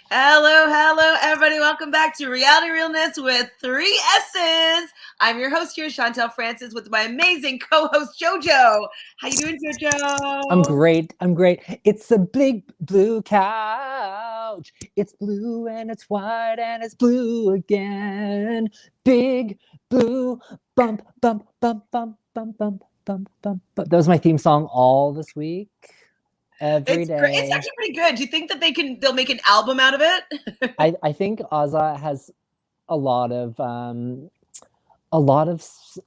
Hello, everybody. Welcome back to Reality Realness with 3 S's. I'm your host here, Chantele Francis, with my amazing co-host, Jojo. How you doing, I'm Jojo? great. I'm great. It's a big blue couch. It's blue and it's white and it's blue again. Big blue bump, bump, bump, bump, bump, bump, bump, bump. That was my theme song all this week. Every It's great. It's day. actually pretty good. Do you think that they'll make an album out of it? I think Ozza has a lot of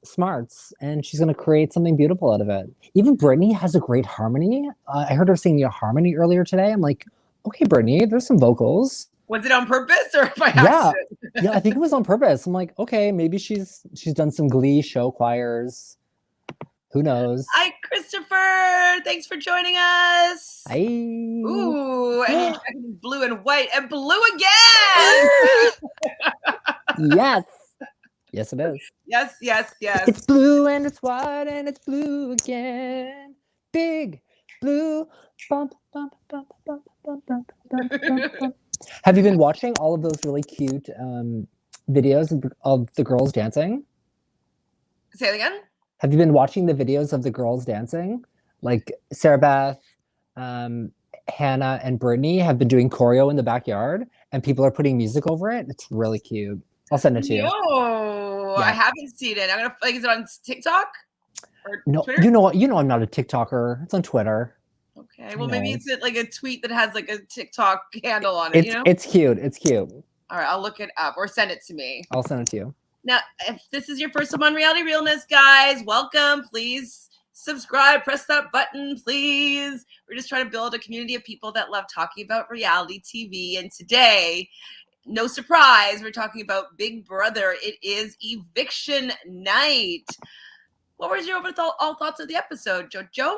smarts, and she's going to create something beautiful out of it. Even Brittany has a great harmony. I heard her singing a harmony earlier today. I'm like, okay, Brittany, there's some vocals. Was it on purpose or by Yeah, accident? yeah, I think it was on purpose. I'm like, okay, maybe she's done some Glee show choirs. Who knows? Hi, Christopher. Thanks for joining us. I Ooh, and you're checking blue and white and blue again. yes, yes, it is. Yes. It's blue and it's white and it's blue again. Big blue bump, bump, bump, bump, bump, bump, bump, bump, bump. Have you been watching all of those really cute videos of the girls dancing? Say it again. Have you been watching the videos of the girls dancing? Like Sarah Beth, Hannah, and Brittany have been doing choreo in the backyard, and people are putting music over it. It's really cute. I'll send it to you. No, Yeah. I haven't seen it. I'm gonna like. Is it on TikTok or No, Twitter? you know, I'm not a TikToker. It's on Twitter. Okay, well maybe it's like a tweet that has like a TikTok handle on it. It's You know. it's cute. It's cute. All right, I'll look it up or send it to me. I'll send it to you. Now, if this is your first time on Reality Realness, guys, welcome. Please subscribe, press that button, please. We're just trying to build a community of people that love talking about reality TV. And today, no surprise, we're talking about Big Brother. It is eviction night. What was your overall thoughts of the episode, Jojo?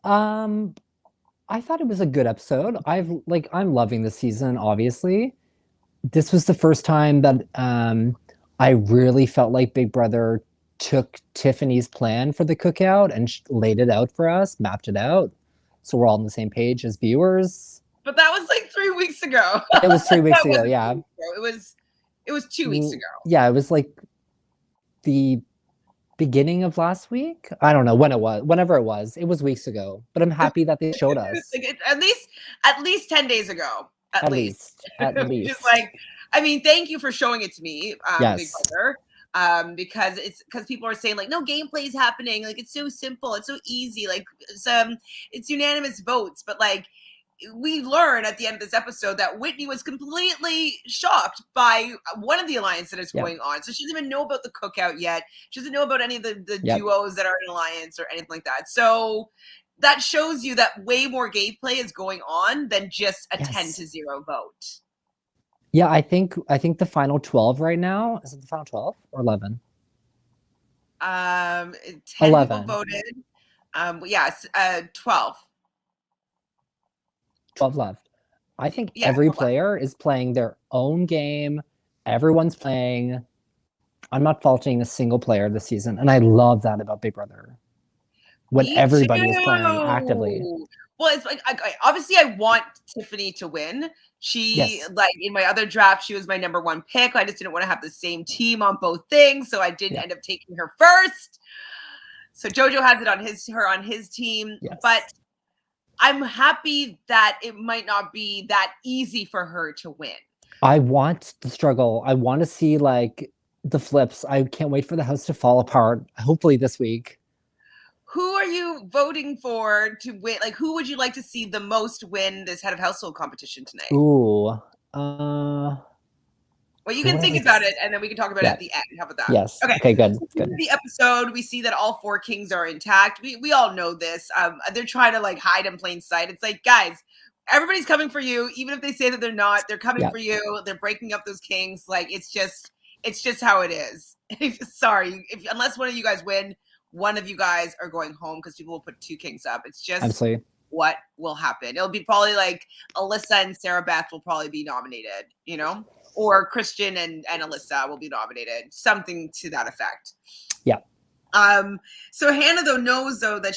I thought it was a good episode. I'm loving the season, obviously. This was the first time that I really felt like Big Brother took Tiffany's plan for the cookout and laid it out for us, mapped it out. So we're all on the same page as viewers. But that was like 3 weeks ago. It was 3 weeks ago, yeah. It was 2 weeks ago. Yeah, it was like the beginning of last week. I don't know when it was. Whenever it was weeks ago. But I'm happy that they showed us. At least 10 days ago. At least. Just like, I mean, thank you for showing it to me, yes. Big Brother. Because people are saying like, no, gameplay is happening. Like, it's so simple. It's so easy. Like, it's unanimous votes. But like, we learn at the end of this episode that Whitney was completely shocked by one of the alliance that is going on. So she doesn't even know about the cookout yet. She doesn't know about any of the duos that are in alliance or anything like that. So that shows you that way more gameplay is going on than just a 10-0 vote. Yeah, I think the final 12 right now, is it the final 12 or 11? 10 11. people voted. Yes, 12. 12 left. I think every player is playing their own game. Everyone's playing. I'm not faulting a single player this season, and I love that about Big Brother. When everybody is playing actively. Well, it's like obviously I want Tiffany to win. She like in my other draft, she was my number 1 pick. I just didn't want to have the same team on both things, so I didn't end up taking her first. So Jojo has it on his team, but I'm happy that it might not be that easy for her to win. I want the struggle. I want to see like the flips. I can't wait for the house to fall apart. Hopefully this week. Who are you voting for to win? Like, who would you like to see the most win this head of household competition tonight? Ooh. Well, you can think about it, and then we can talk about it at the end. How about that? Yes. Okay, good. In the episode, we see that all 4 kings are intact. We all know this. They're trying to like hide in plain sight. It's like, guys, everybody's coming for you. Even if they say that they're not, they're coming for you. They're breaking up those kings. Like, it's just how it is. Sorry, unless one of you guys win, one of you guys are going home because people will put 2 kings up. It's just what will happen. It'll be probably like Alyssa and Sarah Beth will probably be nominated, you know? Or Christian and Alyssa will be nominated. Something to that effect. Yeah. So Hannah though knows though that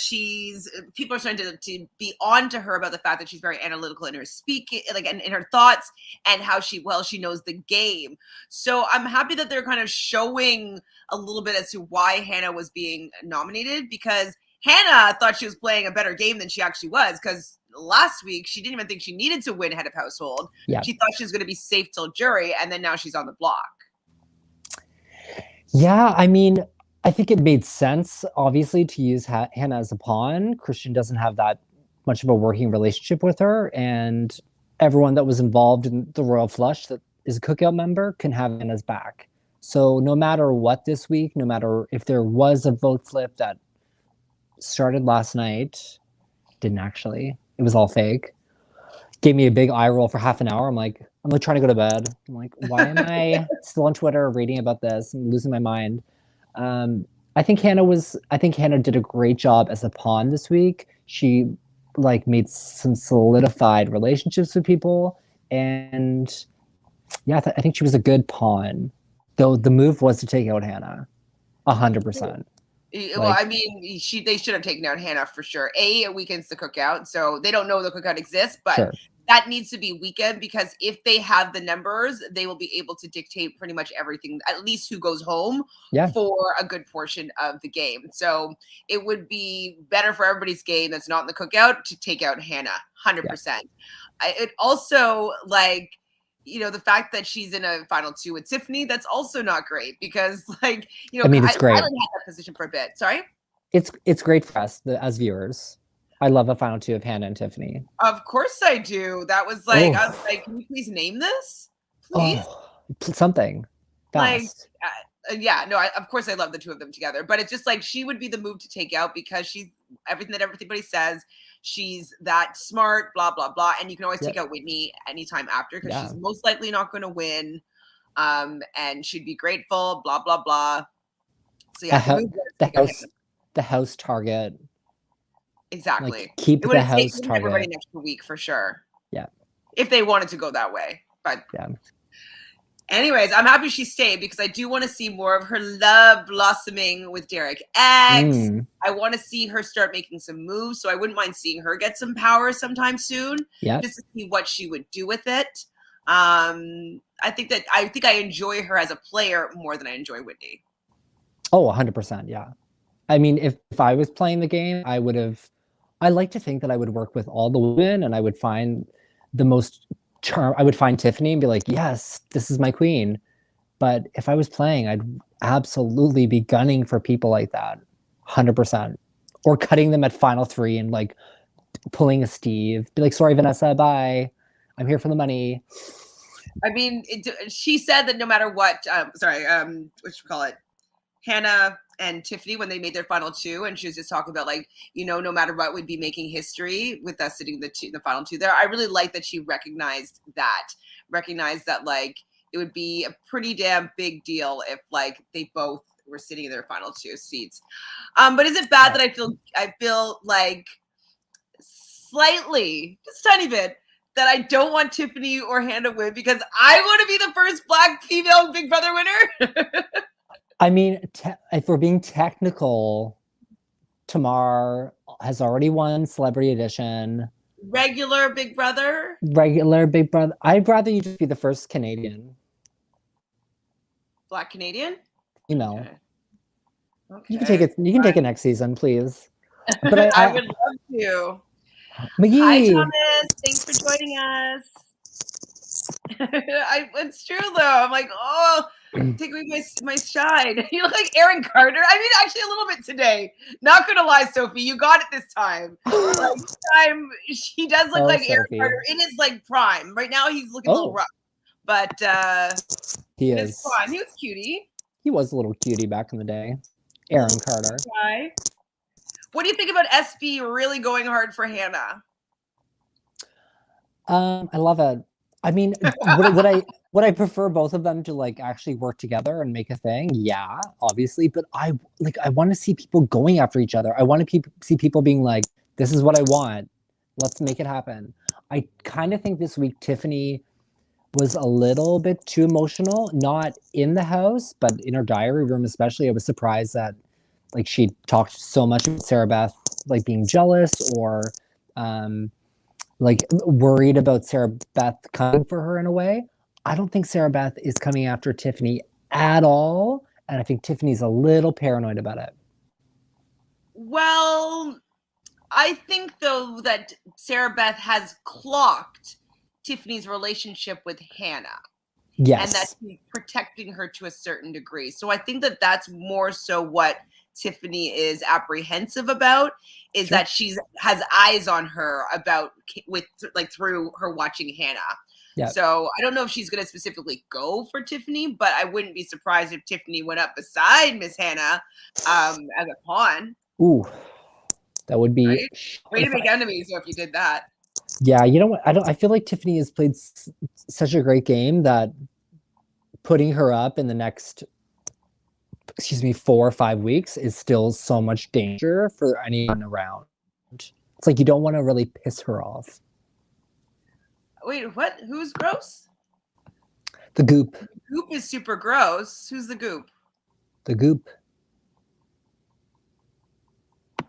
people are starting to be on to her about the fact that she's very analytical in her speaking, like in her thoughts, and how she knows the game. So I'm happy that they're kind of showing a little bit as to why Hannah was being nominated, because Hannah thought she was playing a better game than she actually was, because last week she didn't even think she needed to win head of household. Yeah. She thought she was going to be safe till jury, and then now she's on the block. Yeah, I mean, I think it made sense, obviously, to use Hannah as a pawn. Christian doesn't have that much of a working relationship with her, and everyone that was involved in the Royal Flush that is a cookout member can have Hannah's back. So no matter what this week, no matter if there was a vote flip that started last night, didn't actually, it was all fake, gave me a big eye roll for half an hour. I'm like trying to go to bed. I'm like, why am I still on Twitter reading about this and losing my mind? I think Hannah did a great job as a pawn this week. She made some solidified relationships with people, and yeah, I think she was a good pawn. Though the move was to take out Hannah, 100%. Well, I mean, they should have taken out Hannah for sure. It weakens the cookout, so they don't know the cookout exists, but sure, that needs to be weakened, because if they have the numbers, they will be able to dictate pretty much everything, at least who goes home for a good portion of the game. So it would be better for everybody's game that's not in the cookout to take out Hannah, 100%. It also, the fact that she's in a final two with Tiffany, that's also not great, because I mean, it's great. I had that position for a bit. Sorry? It's great for us as viewers. I love a final two of Hannah and Tiffany. Of course I do. That was I was like, can you please name this? Please? Something. Fast. Of course I love the two of them together, but it's just she would be the move to take out, because she's everything that everybody says. She's that smart, blah, blah, blah. And you can always take out Whitney anytime after, because she's most likely not going to win. And she'd be grateful, blah, blah, blah. So the house target. Exactly. Keep the house target. Everybody next week for sure. Yeah. If they wanted to go that way. But anyways, I'm happy she stayed, because I do want to see more of her love blossoming with Derek X. I want to see her start making some moves, so I wouldn't mind seeing her get some power sometime soon. Yeah. Just to see what she would do with it. I think I enjoy her as a player more than I enjoy Whitney. Oh, 100%. Yeah. I mean, if I was playing the game, I like to think that I would work with all the women, and I would find the most I would find Tiffany and be like, yes, this is my queen. But if I was playing, I'd absolutely be gunning for people like that, 100%. Or cutting them at final three and pulling a Steve, be like, sorry, Vanessa, bye. I'm here for the money. I mean, she said that no matter what, Hannah and Tiffany, when they made their final two, and she was just talking about no matter what, we'd be making history with us sitting the final two there. I really like that she recognized that it would be a pretty damn big deal if they both were sitting in their final two seats. But is it bad that I feel slightly, just a tiny bit, that I don't want Tiffany or Hannah win, because I want to be the first Black female Big Brother winner? I mean, if we're being technical, Tamar has already won Celebrity Edition. Regular Big Brother? Regular Big Brother. I'd rather you just be the first Canadian. Black Canadian? Okay. You can take it. You can take it next season, please. But I would love to. McGee. Hi, Thomas. Thanks for joining us. It's true though. I'm like, take away my shine. You look like Aaron Carter. I mean, actually, a little bit today. Not gonna lie, Sophie, you got it this time. This time, he does look like Sophie. Aaron Carter in his prime. Right now, he's looking a little rough, but he is fun. He was cutie. He was a little cutie back in the day. Aaron Carter. Hi. What do you think about SB really going hard for Hannah? I love it. I mean, would I prefer both of them to actually work together and make a thing? Yeah, obviously. But I want to see people going after each other. I want to see people being like, this is what I want. Let's make it happen. I kind of think this week Tiffany was a little bit too emotional, not in the house, but in her diary room especially. I was surprised that like she talked so much about Sarah Beth like being jealous or like worried about Sarah Beth coming for her in a way. I don't think Sarah Beth is coming after Tiffany at all, and I think Tiffany's a little paranoid about it. Well, I think though that Sarah Beth has clocked Tiffany's relationship with Hannah. Yes. And that's protecting her to a certain degree. So I think that that's more so what Tiffany is apprehensive about, is that she has eyes on her about with like through her watching Hannah. Yep. So I don't know if she's going to specifically go for Tiffany, but I wouldn't be surprised if Tiffany went up beside Miss Hannah as a pawn. Ooh, that would be right? Way to make enemies. So if you did that. Yeah, you know what? I feel like Tiffany has played such a great game that putting her up in the next, 4 or 5 weeks is still so much danger for anyone around. It's like you don't want to really piss her off. Wait, what? Who's gross? The Goop. The Goop is super gross. Who's the Goop? The Goop.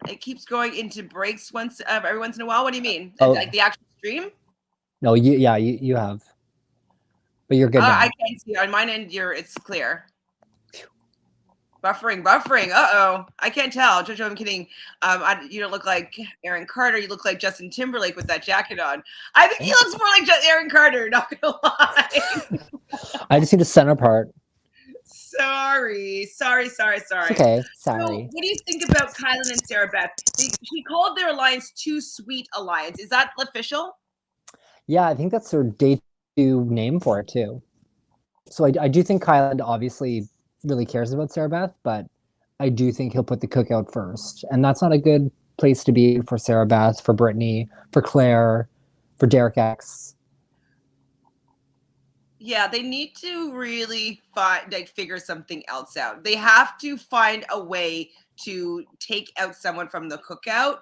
It keeps going into breaks every once in a while. What do you mean? Oh. Like the actual stream? No, you have. But you're good now. I can't see. On mine end, it's clear. Buffering. Uh-oh. I can't tell. Jojo, I'm kidding. You don't look like Aaron Carter. You look like Justin Timberlake with that jacket on. I think he looks more like Aaron Carter, not gonna lie. I just need a center part. Sorry. It's okay. Sorry. So, what do you think about Kylan and Sarah Beth? She called their alliance Too Sweet Alliance. Is that official? Yeah, I think that's their debut name for it too. So I do think Kylan obviously really cares about Sarah Beth, but I do think he'll put the cookout first. And that's not a good place to be for Sarah Beth, for Brittany, for Claire, for Derek X. Yeah, they need to really figure something else out. They have to find a way to take out someone from the cookout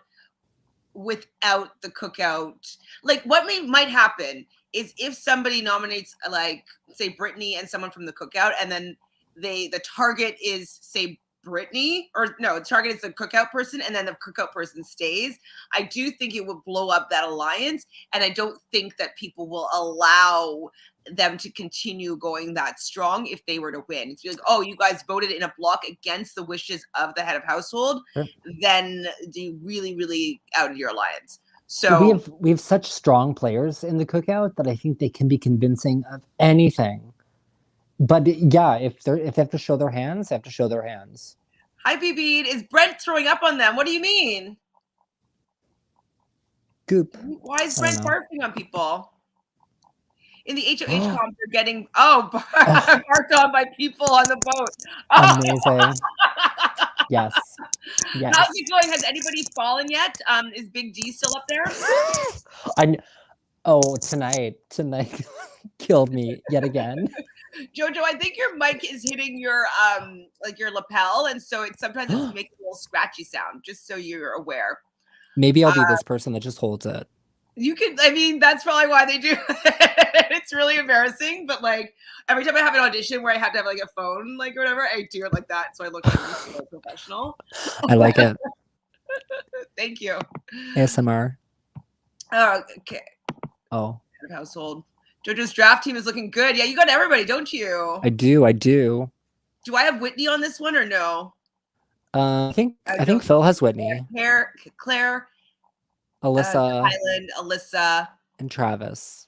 without the cookout. Like what might happen is if somebody nominates, like say Brittany and someone from the cookout, and then the target is say Brittany, or no, the target is the cookout person, and then the cookout person stays. I do think it would blow up that alliance, and I don't think that people will allow them to continue going that strong if they were to win. It's like, oh, you guys voted in a block against the wishes of the head of household, then you really out of your alliance. So we have such strong players in the cookout that I think they can be convincing of anything. But yeah, if they have to show their hands, they have to show their hands. Hi, BB. Is Brent throwing up on them? What do you mean? Goop. Why is Brent barking on people? In the HOH comp, they're getting barked on by people on the boat. Amazing. Yes. How's it going? Has anybody fallen yet? Is Big D still up there? Tonight killed me yet again. Jojo, I think your mic is hitting your your lapel, and so sometimes it's making a little scratchy sound. Just so you're aware. Maybe I'll be this person that just holds it. You could. I mean, that's probably why they do. It's really embarrassing, but like every time I have an audition where I have to have like a phone, like or whatever, I do it like that, so I look so professional. I like it. Thank you. ASMR. Okay. Oh. Household. Jojo's draft team is looking good. Yeah, you got everybody, don't you? I do. Do I have Whitney on this one or no? I think Phil has Whitney. Claire, Alyssa, Kylan, Alyssa, and Travis.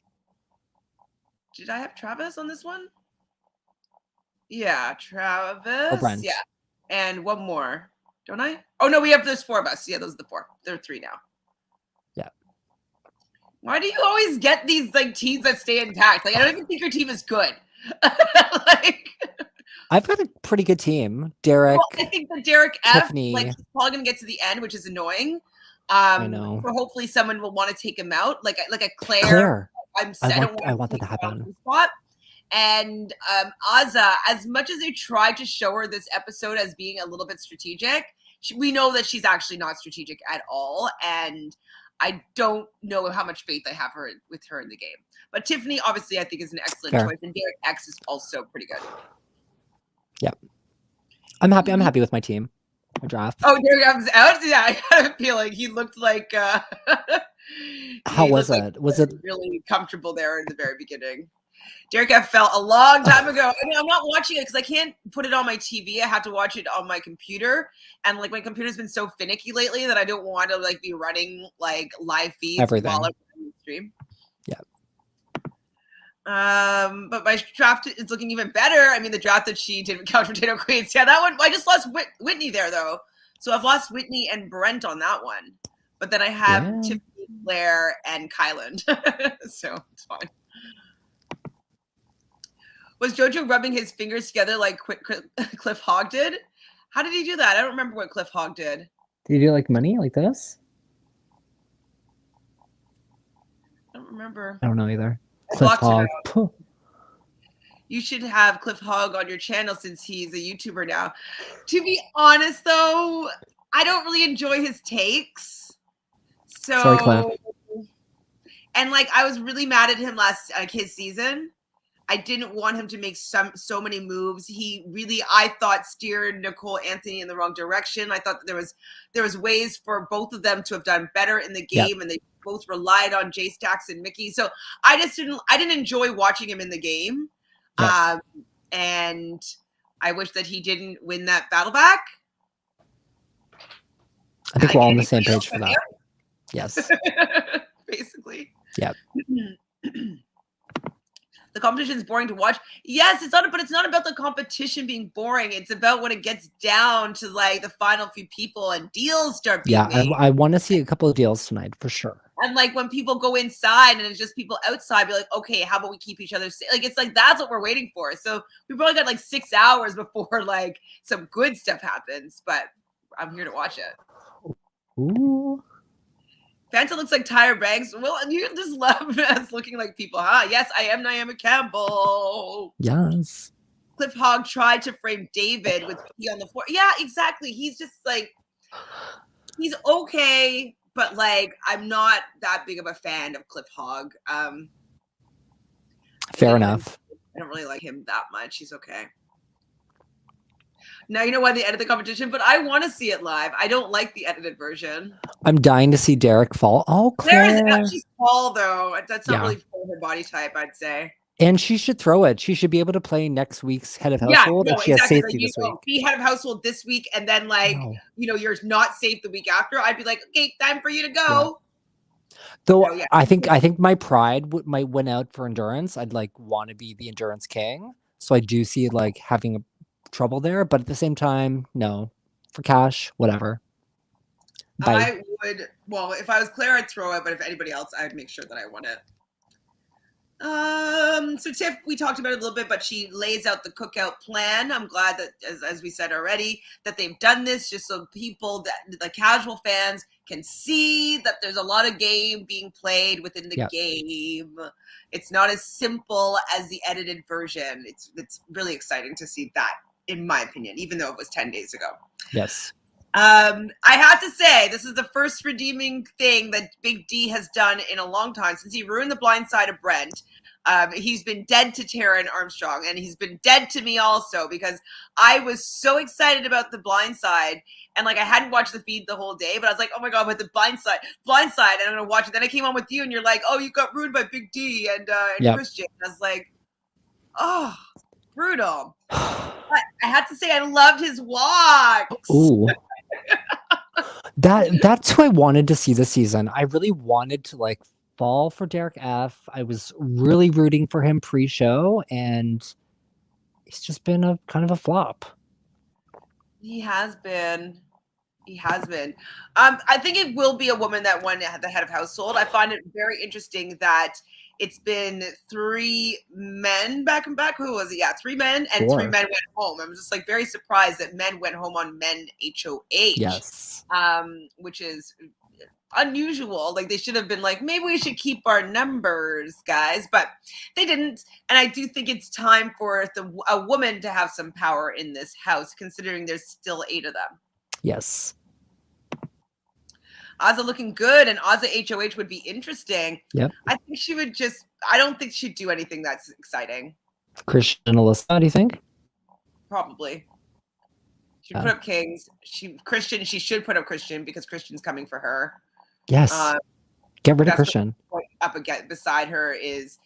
Did I have Travis on this one? Yeah, Travis. Oh, Brent. Yeah, and one more, don't I? Oh no, there's 4 of us. Yeah, those are the 4. There are 3 now. Yeah. Why do you always get these like teams that stay intact? Like I don't even think your team is good. Like I've got a pretty good team. Derek. Well, I think that Derek Tiffany. F, he's probably gonna get to the end, which is annoying. I know. So hopefully someone will want to take him out, like a Claire. Claire. I want that to happen. Spot. And Azza, as much as they tried to show her this episode as being a little bit strategic, we know that she's actually not strategic at all. And I don't know how much faith I have with her in the game. But Tiffany, obviously, I think is an excellent choice, and Derek X is also pretty good. Yep. I'm happy with my team. A draft. Oh, Derek F was out? Yeah, I got a feeling he looked like How was it? Was it really comfortable there in the very beginning? Derek F fell a long time ago. I mean, I'm not watching it because I can't put it on my TV. I have to watch it on my computer, and like my computer's been so finicky lately that I don't want to like be running like live feeds everything? while I'm on the stream. Yeah. But my draft is looking even better. I mean, the draft that she did with Couch Potato Queens. Yeah, that one. I just lost Whitney there though, so I've lost Whitney and Brent on that one. But then I have Tiffany, Claire, and Kyland, so it's fine. Was Jojo rubbing his fingers together like Cliff Hogg did? How did he do that? I don't remember what Cliff Hogg did. Did he do like money like this? I don't remember. I don't know either. Cliff Hogg. You should have Cliff Hogg on your channel since he's a YouTuber now. To be honest, though, I don't really enjoy his takes. So, sorry, Cliff. And like, I was really mad at him last his season. I didn't want him to make so many moves. He really, I thought, steered Nicole Anthony in the wrong direction. I thought that there was ways for both of them to have done better in the game, and they both relied on Jay Stacks and Mickey. So I didn't enjoy watching him in the game. And I wish that he didn't win that battle back. I think we're all on the same page for that. Yes. Basically. Yeah. The competition is boring to watch. Yes, but it's not about the competition being boring. It's about when it gets down to like the final few people and deals start being made. I want to see a couple of deals tonight for sure. And like when people go inside and it's just people outside, be like, okay, how about we keep each other safe? Like it's like that's what we're waiting for. So we probably got like 6 hours before like some good stuff happens. But I'm here to watch it. Ooh. Fanta looks like Tyra Banks. Well, you just love us looking like people, huh? Yes, I am Naomi Campbell. Yes. Cliff Hogg tried to frame David with pee on the floor. Yeah, exactly. He's just like, he's okay, but like, I'm not that big of a fan of Cliff Hogg. Fair enough. I don't really like him that much. He's okay. Now you know why they edited the competition, but I want to see it live. I don't like the edited version. I'm dying to see Derek fall. Oh, Claire. Claire is actually tall though. That's not really for her body type, I'd say. And she should throw it. She should be able to play next week's head of household if she has safety this week. Be head of household this week, and then like you're not safe the week after. I'd be like, okay, time for you to go. Yeah. Though so, I think my pride might win out for endurance. I'd like want to be the endurance king, so I do see like having a trouble there, but at the same time, no. For cash, whatever. Bye. I would, well, if I was Claire, I'd throw it, but if anybody else, I'd make sure that I won it. So Tiff, we talked about it a little bit, but she lays out the cookout plan. I'm glad that, as we said already, that they've done this just so people, that the casual fans can see that there's a lot of game being played within the game. It's not as simple as the edited version. It's really exciting to see that, in my opinion, even though it was 10 days ago. Yes. I have to say, this is the first redeeming thing that Big D has done in a long time since he ruined the blind side of Brent. He's been dead to Tara and Armstrong, and he's been dead to me also because I was so excited about the blind side. And like I hadn't watched the feed the whole day, but I was like, oh my God, but the blind side, and I'm gonna watch it. Then I came on with you and you're like, oh, you got ruined by Big D and Christian. And I was like, oh, brutal. But I have to say I loved his walks. Ooh. That's who I wanted to see this season. I really wanted to like fall for Derek F. I was really rooting for him pre-show, and he's just been a kind of a flop. He has been. I think it will be a woman that won the head of household. I find it very interesting that it's been 3 men back and back. Who was it? Yeah, 3 men and 4. 3 men went home. I'm just like very surprised that men went home on men HOH. Yes. Which is unusual. Like they should have been like, maybe we should keep our numbers, guys, but they didn't. And I do think it's time for a woman to have some power in this house, considering there's still 8 of them. Yes. Ozza looking good, and Ozza HOH would be interesting. Yep. I think she would I don't think she'd do anything that's exciting. Christian and Alyssa, do you think? Probably. She put up Kings. Christian. She should put up Christian because Christian's coming for her. Yes. Get rid of Christian. Up again beside her is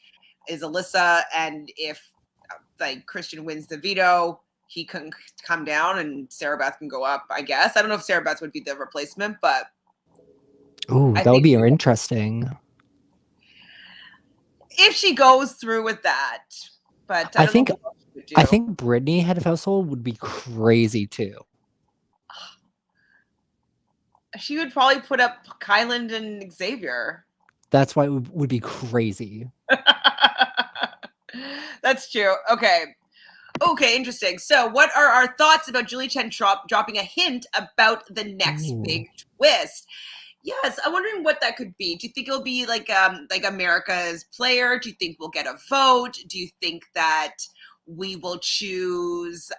Alyssa, and if like Christian wins the veto, he can come down and Sarah Beth can go up. I guess I don't know if Sarah Beth would be the replacement, but that would be interesting if she goes through with that. But I think Brittany head of household would be crazy too. She would probably put up Kyland and Xavier. That's why it would be crazy. That's true. Okay, interesting. So what are our thoughts about Julie Chen dropping a hint about the next big twist? Yes, I'm wondering what that could be. Do you think it'll be like America's player? Do you think we'll get a vote? Do you think that we will choose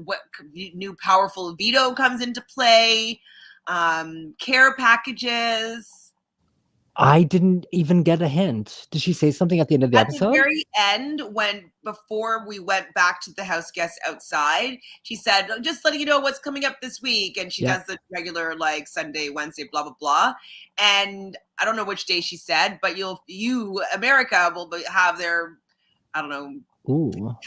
what new powerful veto comes into play? Care packages? I didn't even get a hint. Did she say something at the end of the episode? At the very end, before we went back to the house guests outside, she said, just letting you know what's coming up this week. And she does the regular like Sunday, Wednesday, blah, blah, blah. And I don't know which day she said, but America will have their, I don't know,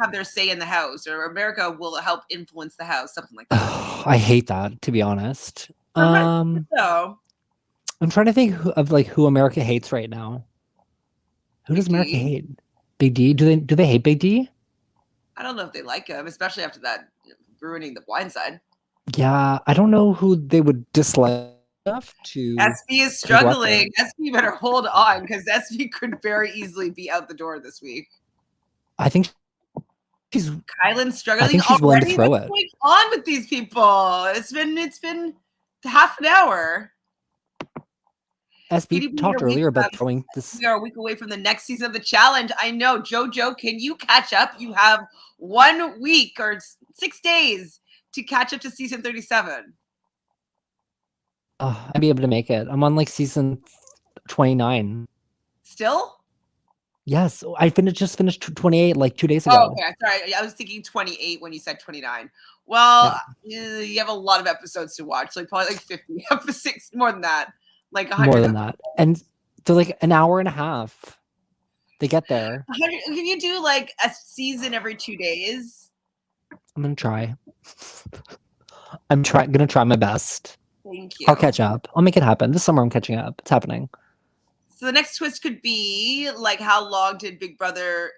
have their say in the house, or America will help influence the house, something like that. I hate that, to be honest. I'm trying to think of who America hates right now. Who does America hate? Big D? Do they hate Big D? I don't know if they like him, especially after that ruining the blind side. Yeah, I don't know who they would dislike enough to. SB is struggling. SB better hold on, because SB could very easily be out the door this week. I think she's Kylan's struggling. I think she's willing to throw it. What's going on with these people? It's been half an hour. SB talked earlier about throwing this. We are a week away from the next season of the challenge. I know, Jojo. Can you catch up? You have 1 week or 6 days to catch up to season 37. I'd be able to make it. I'm on season 29. Still? Yes, I just finished 28 2 days ago. Oh, okay. Sorry, I was thinking 28 when you said 29. Well, you have a lot of episodes to watch, probably 50 episodes, more than that. 100 more than that, and they're an hour and a half. They get there. Can you do a season every 2 days? I'm gonna try. Gonna try my best. Thank you. I'll catch up. I'll make it happen. This summer I'm catching up. It's happening. So the next twist could be how long did Big Brother?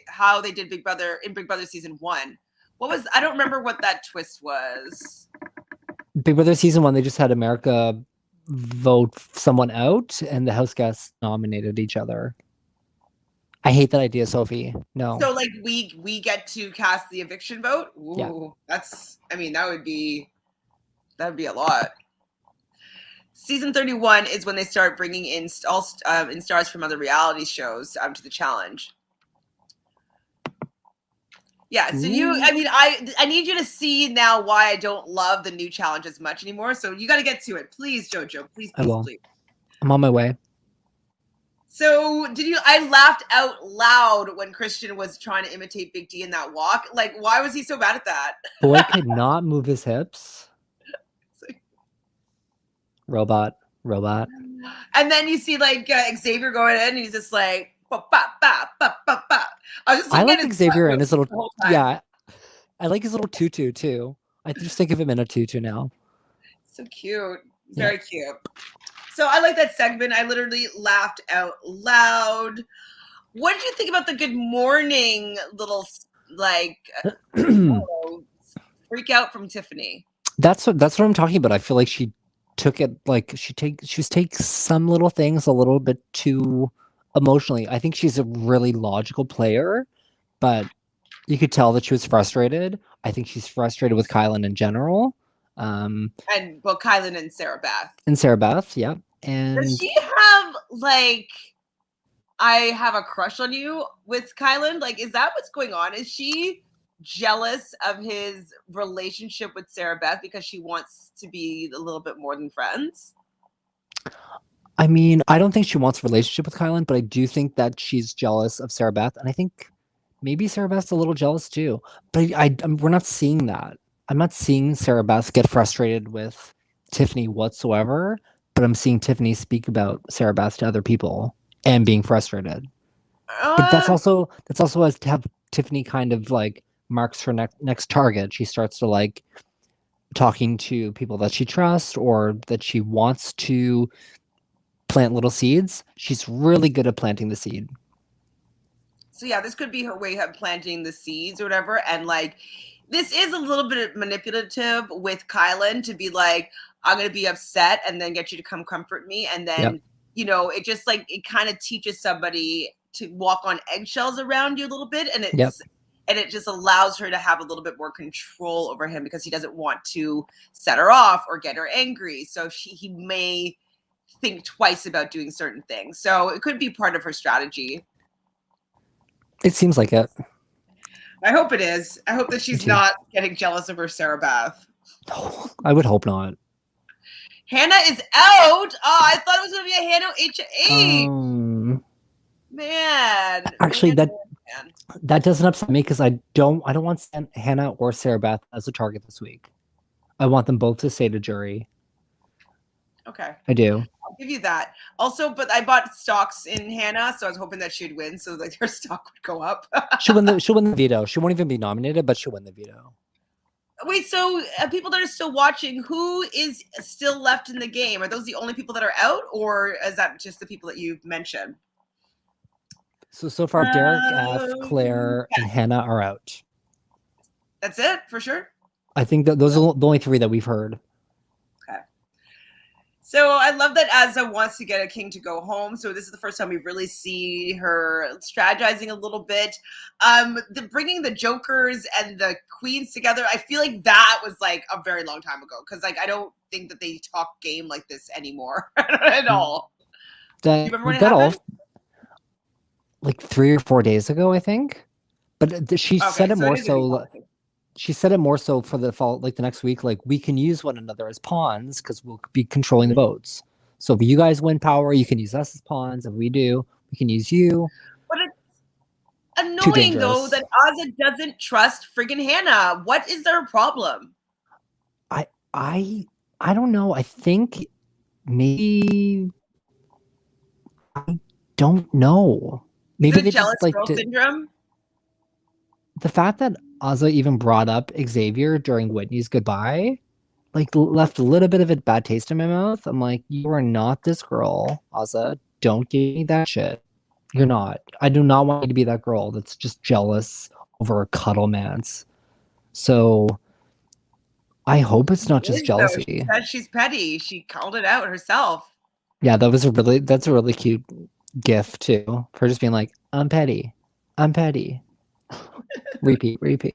How they did Big Brother in Big Brother season 1. I don't remember what that twist was. Big Brother season 1, they just had America vote someone out, and the house guests nominated each other. I hate that idea, Sophie. No. So we get to cast the eviction vote. Ooh, yeah. That would be a lot. Season 31 is when they start bringing in all in stars from other reality shows to the challenge. Yeah, so I need you to see now why I don't love the new challenge as much anymore. So you got to get to it, please, Jojo. Please. I'm on my way. So I laughed out loud when Christian was trying to imitate Big D in that walk. Why was he so bad at that? Boy could not move his hips. Robot. And then you see Xavier going in, and he's just like, ba, ba, ba, ba, ba, ba. I like Xavier and his little I like his little tutu too. I just think of him in a tutu now. So cute. Very cute. So I like that segment. I literally laughed out loud. What did you think about the good morning little freak out from Tiffany? That's what I'm talking about. I feel like she took it she takes some little things a little bit too emotionally. I think she's a really logical player, but you could tell that she was frustrated. I think she's frustrated with Kylan in general. Kylan and Sarah Beth. Yeah. And does she have I have a crush on you with Kylan? Is that what's going on? Is she jealous of his relationship with Sarah Beth because she wants to be a little bit more than friends? I mean, I don't think she wants a relationship with Kylan, but I do think that she's jealous of Sarah Beth, and I think maybe Sarah Beth's a little jealous too. But we're not seeing that. I'm not seeing Sarah Bass get frustrated with Tiffany whatsoever, but I'm seeing Tiffany speak about Sarah Bass to other people and being frustrated. But that's also as to have Tiffany kind of like marks her next target. She starts to like talking to people that she trusts or that she wants to plant little seeds. She's really good at planting the seed. So yeah, this could be her way of planting the seeds or whatever. And like, this is a little bit manipulative with Kylan to be like, I'm gonna be upset and then get you to come comfort me. And then, Yep. you know, it just like it kind of teaches somebody to walk on eggshells around you a little bit. And Yep. it just allows her to have a little bit more control over him because he doesn't want to set her off or get her angry. So he may think twice about doing certain things. So it could be part of her strategy. It seems like it. I hope it is. I hope that she's not getting jealous of her Sarah Beth. No, I would hope not. Hannah is out. Oh, I thought it was going to be a Hannah HOH. Man. Actually, man. that doesn't upset me because I don't want Hannah or Sarah Beth as a target this week. I want them both to stay to jury. Okay. I do. I'll give you that. Also, but I bought stocks in Hannah, so I was hoping that she'd win, so like her stock would go up. She'll win the veto. She won't even be nominated, but she'll win the veto. Wait, so people that are still watching, who is still left in the game? Are those the only people that are out, or is that just the people that you've mentioned? So far, Derek, F, Claire, and Hannah are out. That's it, for sure? I think that those are the only three that we've heard. Okay. So I love that Azza wants to get a king to go home. So this is the first time we really see her strategizing a little bit. The bringing the jokers and the queens together, I feel like that was like a very long time ago because like I don't think that they talk game like this anymore at all. Do you remember when it happened? Like 3 or 4 days ago, I think. But she said it more so. She said it more so for the fall, like the next week. Like we can use one another as pawns because we'll be controlling the votes. So if you guys win power, you can use us as pawns. If we do, we can use you. But it's annoying though that Azza doesn't trust friggin' Hannah. What is their problem? I don't know. I think maybe I don't know. Maybe they jealous just like girl syndrome. The fact that Azza even brought up Xavier during Whitney's goodbye, like left a little bit of a bad taste in my mouth. I'm like, you are not this girl, Azza. Don't give me that shit. You're not. I do not want you to be that girl that's just jealous over a cuddle man's. So I hope it's not just jealousy. She said she's petty. She called it out herself. Yeah, that's a really cute gif too. For just being like, I'm petty. I'm petty. repeat.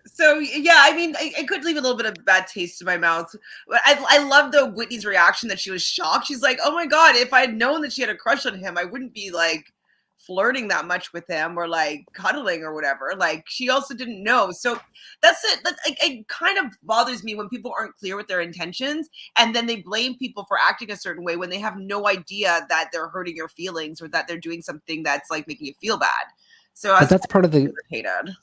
So yeah, I mean, I could leave a little bit of bad taste in my mouth. But I love though Whitney's reaction that she was shocked. She's like, "Oh my god, if I had known that she had a crush on him, I wouldn't be like flirting that much with him or like cuddling or whatever." Like she also didn't know. So that's it. It kind of bothers me when people aren't clear with their intentions and then they blame people for acting a certain way when they have no idea that they're hurting your feelings or that they're doing something that's like making you feel bad. So but that's part of the irritated.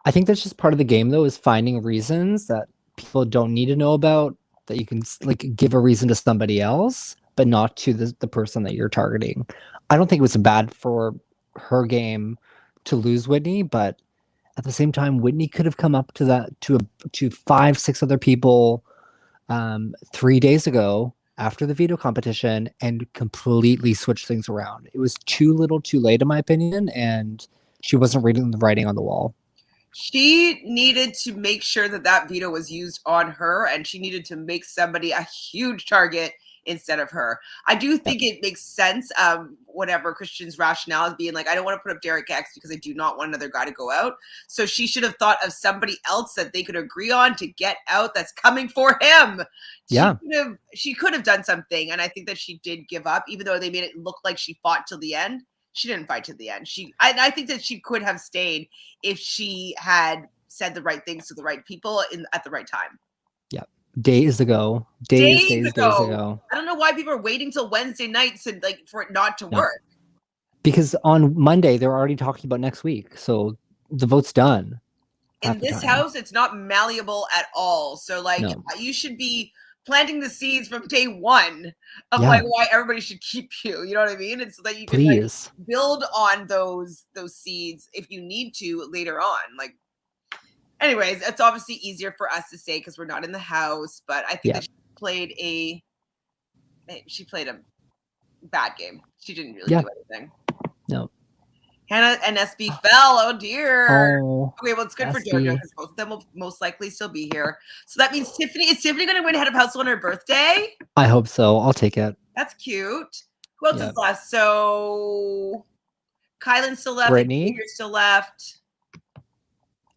I think that's just part of the game, though, is finding reasons that people don't need to know about, that you can like give a reason to somebody else, but not to the person that you're targeting. I don't think it was bad for her game to lose Whitney, but at the same time, Whitney could have come up to that to 5-6 other people 3 days ago after the veto competition and completely switched things around. It was too little, too late, in my opinion, and she wasn't reading the writing on the wall. She needed to make sure that that veto was used on her, and she needed to make somebody a huge target instead of her. I do think it makes sense, whatever Christian's rationale is being like, I don't want to put up Derek X because I do not want another guy to go out. So she should have thought of somebody else that they could agree on to get out that's coming for him. She could have done something, and I think that she did give up, even though they made it look like she fought till the end. She didn't fight to the end. I think that she could have stayed if she had said the right things to the right people at the right time. Yeah. Days ago. Days ago. I don't know why people are waiting till Wednesday nights and like for it not to work. Because on Monday they're already talking about next week. So the vote's done. half in the this time. house, it's not malleable at all. So like No. you should be planting the seeds from day one of Yeah. like why everybody should keep you. You know what I mean? It's so that you can like Please. build on those seeds if you need to later on. Like, anyways, it's obviously easier for us to say because we're not in the house. But I think Yeah. that she played a bad game. She didn't really Yeah. do anything. No. Hannah and SB fell. Oh dear. Oh, Okay, well, it's good for Jojo SB. because both of them will most likely still be here. So that means Tiffany is Tiffany going to win head of household on her birthday? I hope so. I'll take it. That's cute. Who else Yeah. is left? So Kylan's still left. Brittany. Xavier's still left.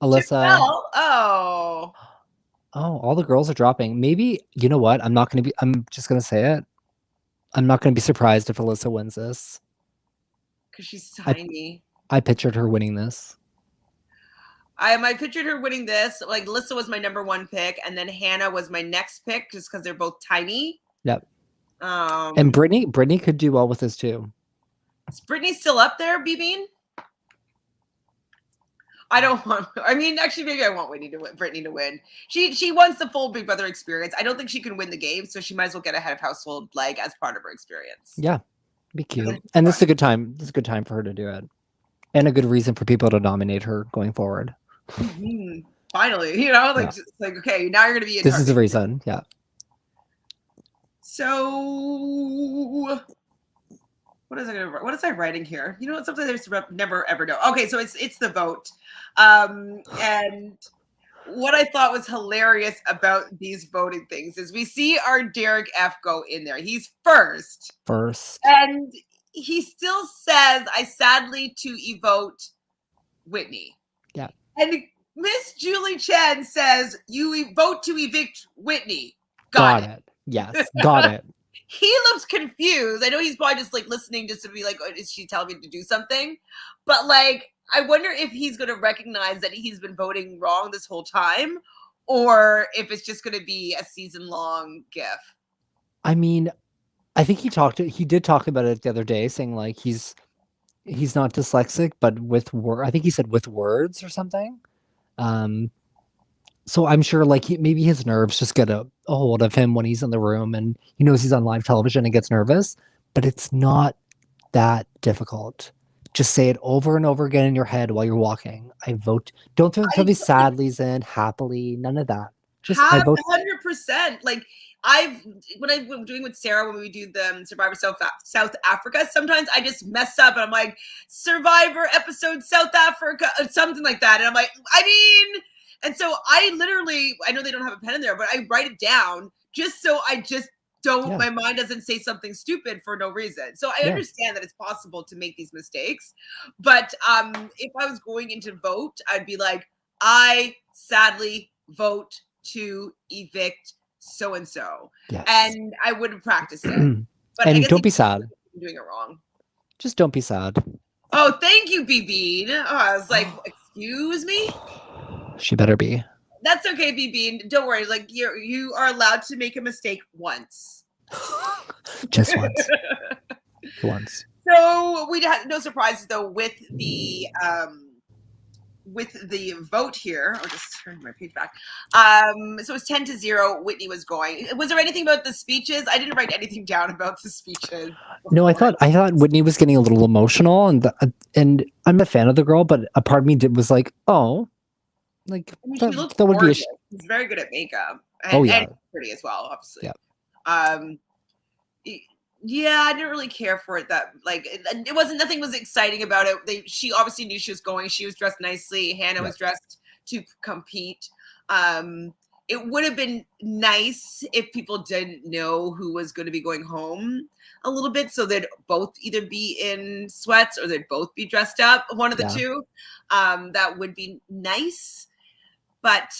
Alyssa. Oh. Oh, all the girls are dropping. Maybe, you know what? I'm just going to say it. I'm not going to be surprised if Alyssa wins this. Because she's tiny. I pictured her winning this. I pictured her winning this. Like, Alyssa was my number one pick, and then Hannah was my next pick just because they're both tiny. Yep. And Brittany could do well with this too. Is Brittany still up there, B-Bean? Actually, maybe I want Brittany to win. She wants the full Big Brother experience. I don't think she can win the game, so she might as well get a head of household like as part of her experience. Yeah, be cute. And this is a good time. This is a good time for her to do it, and a good reason for people to nominate her going forward. Mm-hmm. Finally, like okay, now you're gonna be. This is the reason. Yeah. So. What is I writing here? You know what? Something there's never ever know. Okay, so it's the vote, and what I thought was hilarious about these voting things is we see our Derek F go in there. He's first, and he still says, "I sadly to evote Whitney." Yeah, and Miss Julie Chen says, "You vote to evict Whitney." Got it. Yes, got it. He looks confused. I know he's probably just like listening just to be like, oh, is she telling me to do something? But like, I wonder if he's going to recognize that he's been voting wrong this whole time, or if it's just going to be a season-long gif. I mean, I think he did talk about it the other day, saying like he's not dyslexic, but I think he said with words or something. So I'm sure like maybe his nerves just get a hold of him when he's in the room and he knows he's on live television and gets nervous, but it's not that difficult. Just say it over and over again in your head while you're walking. I vote. Don't throw these sadlies in, happily, none of that. Just I vote. 100%. Like when I'm doing with Sarah, when we do the Survivor South Africa, sometimes I just mess up and I'm like, Survivor episode South Africa, or something like that. And I'm like, and so I know they don't have a pen in there, but I write it down just so I just don't, my mind doesn't say something stupid for no reason. So I understand that it's possible to make these mistakes. But if I was going into vote, I'd be like, I sadly vote to evict so-and-so. Yes. And I wouldn't practice it. But and don't be sad. I'm doing it wrong. Just don't be sad. Oh, thank you, B-Bean. Oh, I was like, excuse me? She better be. That's okay, B-Bean. Don't worry. Like you are allowed to make a mistake once. Just once. Once. So we had no surprises though with the vote here. I'll just turn my page back. So it's 10-0. Whitney was going. Was there anything about the speeches? I didn't write anything down about the speeches. No, I thought Whitney was getting a little emotional, and I'm a fan of the girl, but a part of me was like, oh. Like she looks that would be she's very good at makeup and pretty as well, obviously. Yeah. I didn't really care for it. That like it wasn't. Nothing was exciting about it. She obviously knew she was going. She was dressed nicely. Hannah was dressed to compete. It would have been nice if people didn't know who was going to be going home a little bit, so they'd both either be in sweats or they'd both be dressed up. One of the two. That would be nice. But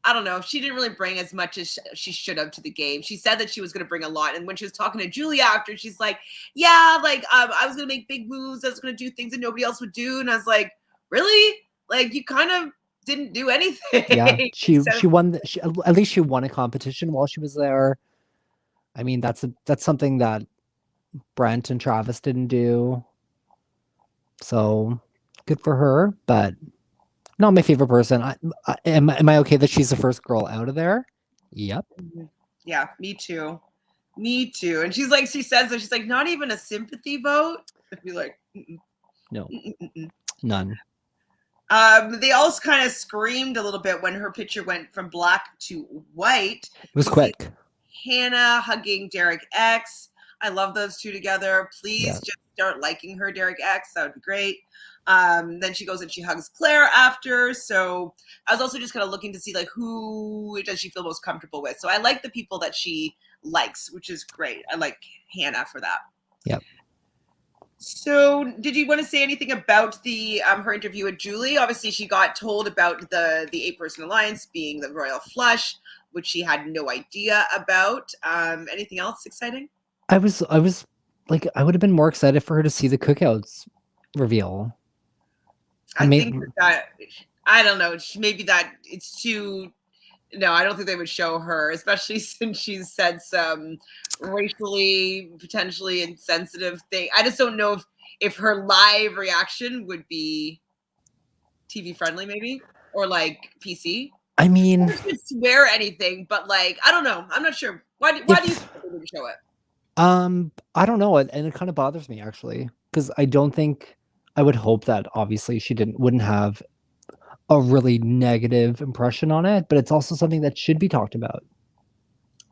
I don't know. She didn't really bring as much as she should have to the game. She said that she was going to bring a lot. And when she was talking to Julia after, she's like, yeah, like I was going to make big moves. I was going to do things that nobody else would do. And I was like, really? Like you kind of didn't do anything. Yeah, she won. At least she won a competition while she was there. I mean, that's something that Brent and Travis didn't do. So good for her. But Not my favorite person. Am I okay that she's the first girl out of there? Yep. Yeah, me too. Me too. And she's like, she says that she's like, not even a sympathy vote. I'd be like, No. mm-mm. None. They also kind of screamed a little bit when her picture went from black to white. It was quick. Hannah hugging Derek X. I love those two together. Please just start liking her, Derek X. That would be great. Then she goes and she hugs Claire after. So I was also just kind of looking to see like who does she feel most comfortable with. So I like the people that she likes, which is great. I like Hannah for that. Yep. So did you want to say anything about the her interview with Julie? Obviously, she got told about the 8-person alliance being the royal flush, which she had no idea about. Anything else exciting? I was like, I would have been more excited for her to see the cookouts reveal. I think that I don't know. Maybe that it's too. No, I don't think they would show her, especially since she's said some racially potentially insensitive thing. I just don't know if her live reaction would be TV friendly, maybe, or like PC. I mean, She didn't swear anything, but like I don't know. I'm not sure. Why do you think they didn't show it? I don't know, and it kind of bothers me actually, because I don't think I would hope that obviously she wouldn't have a really negative impression on it, but it's also something that should be talked about.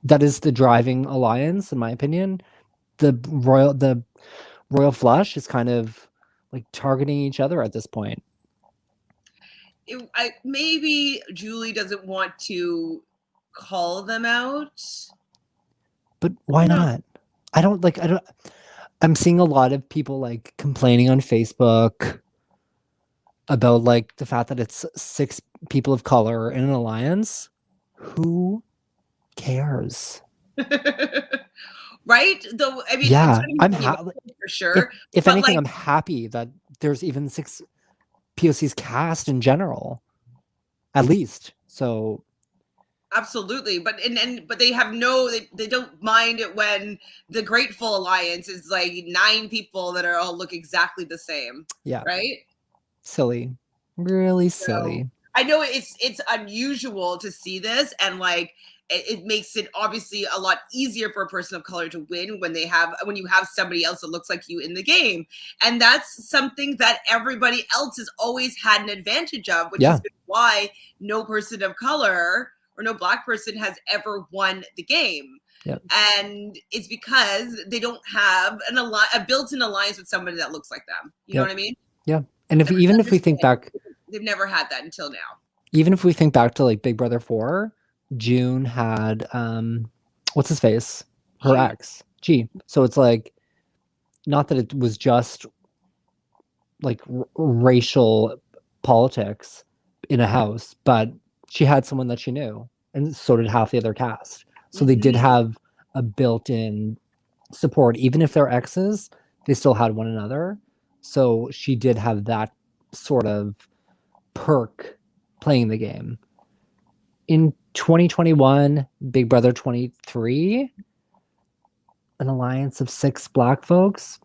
That is the driving alliance, in my opinion. The royal flush is kind of like targeting each other at this point. Maybe Julie doesn't want to call them out, but why not? I don't. I'm seeing a lot of people like complaining on Facebook about like the fact that it's 6 people of color in an alliance. Who cares? Right? Though, I mean, yeah, I'm for sure. If anything, I'm happy that there's even 6 POCs cast in general, at least. So absolutely, but they have they don't mind it when the Grateful Alliance is like 9 people that are all look exactly the same. Yeah, right. Silly, really silly. So, I know it's unusual to see this, and like it makes it obviously a lot easier for a person of color to win when you have somebody else that looks like you in the game, and that's something that everybody else has always had an advantage of, which is why no person of color or no black person has ever won the game. Yep. And it's because they don't have a built-in alliance with somebody that looks like them. You know what I mean? Yeah. And if we think back, they've never had that until now. Even if we think back to like Big Brother 4, June had what's his face? Her ex, G. So it's like, not that it was just like racial politics in a house, but she had someone that she knew, and so did half the other cast. So they did have a built-in support, even if they're exes, they still had one another. So she did have that sort of perk playing the game. In 2021, Big Brother 23, an alliance of 6 black folks.